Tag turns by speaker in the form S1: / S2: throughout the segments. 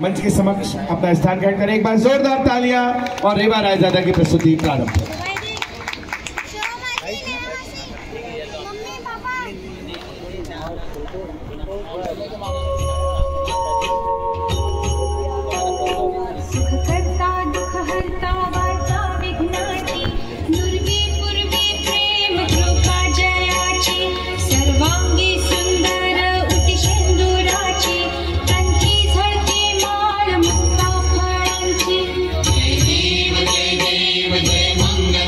S1: मंच के समक्ष अपना स्थान ग्रहण करें। एक बार जोरदार तालियां और रेवा रायजादा की प्रस्तुति प्रारंभ।
S2: मंगल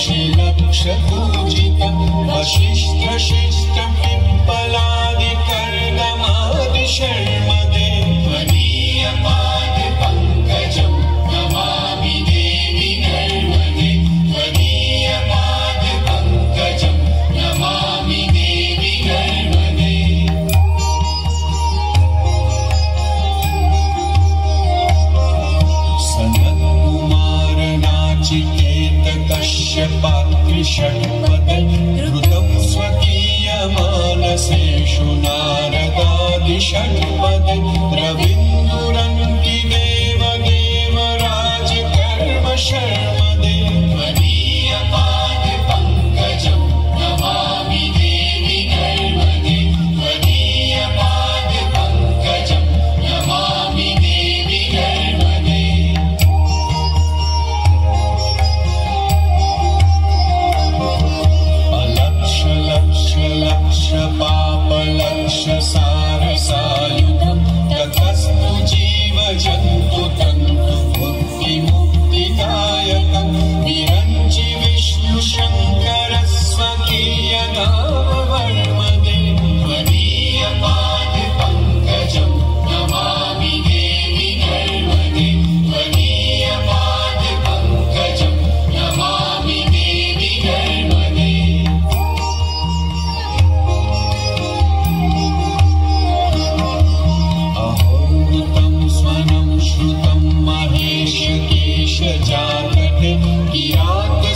S2: लक्ष्यपूजितं वसिष्ठशिष्टपिप्पलादिकर्दमादिशर्मदे त्वदीयपादपङ्कजं नमामि देवि नर्मदे त्वदीयपादपङ्कजं नमामि देवि नर्मदे सनत्कुमारनाचिकेत कश्यपात्रिषट्पदे ऋतं स्वकीयमानसेषु नारदादिषट्पदे रवीन्दुरन्ति देवदेवराजकर्म शर्मदे त्वदीयपादपङ्कजं नमामि देवि नर्मदे त्वदीयपादपङ्कजं नमामि देवि नर्मदे पापलक्ष्यसारसायुधं ततस्तु जीवजन्तु तन्तु मुक्तिमुक्तिदायकं विरञ्चि विष्णुशङ्करस्वकीयनामवर्मदे त्वदीयपादपङ्कजं नमामि देवि नर्मदे त्वदीयपादपङ्कजं नमामि देवि नर्मदे श्रुतं महेशकेशजातटे किरातसूतवाडवेषु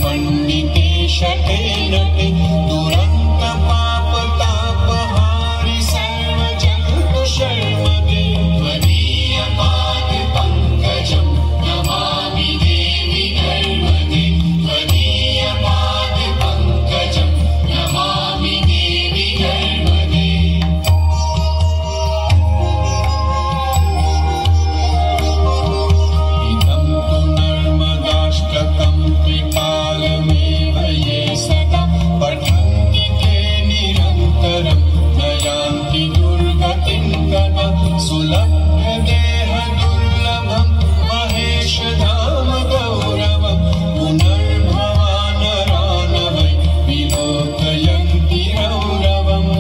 S2: पण्डिते शटे नटे दुरन्तपापतापहारि सर्वजन्तु शर्मदे त्वदीयपादपङ्कजं नमामि देवि नर्मदे त्वदीयपादपङ्कजं नमामि देवि नर्मदे त्रिकालमेव ये सदा पठन्ति ते निरन्तरं नयान्ति दुर्गतिं कदा सुलभ्यदेहदुर्लभं महेशधाम गौरवं पुनर्भवानरा न वै विलोकयन्ति रौरवम्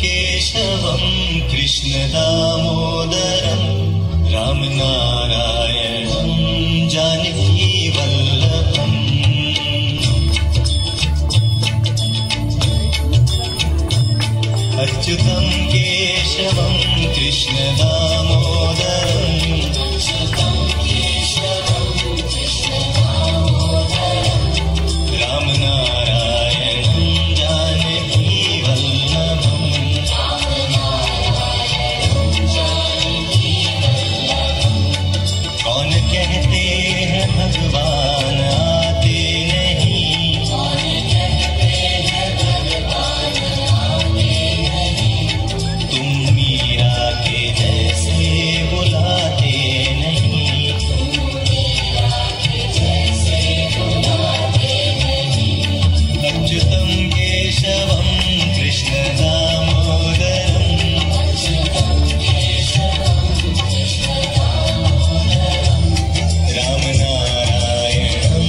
S2: केशवं कृष्णदामोदरं रामनारायणं जानकीवल्लभम् अच्युतं केशवं कृष्णदामोदरं रामनारायणं जानकीवल्लभम् कौन कहते हैं भगवान आते नहीं तुम मीरा के जैसे बुलाते नहीं अच्युतं केशवं कृष्णदामोदरम् रामनारायणं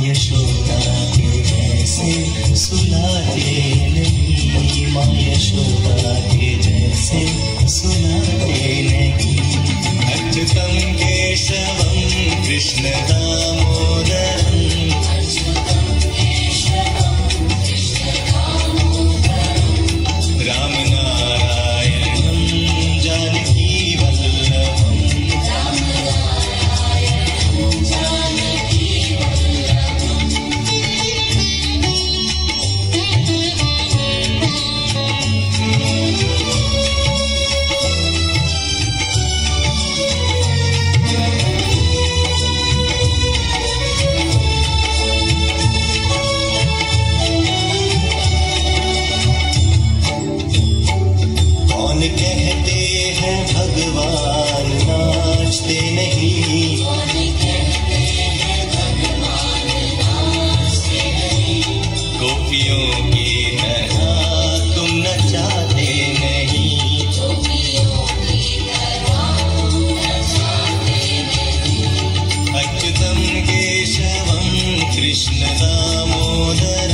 S2: यशोदा के जैसे सुलाते नहीं, माँ यशोदा के जैसे सुलाते नहीं। अच्युतं केशवं कृष्ण दामोदरं, राम नारायणं जानकी वल्लभं, कहते हैं भगवान नाचते नहीं, गोपियों की तरह तुम नचाते नहीं, अच्युतं केशवं कृष्ण दामोदरं,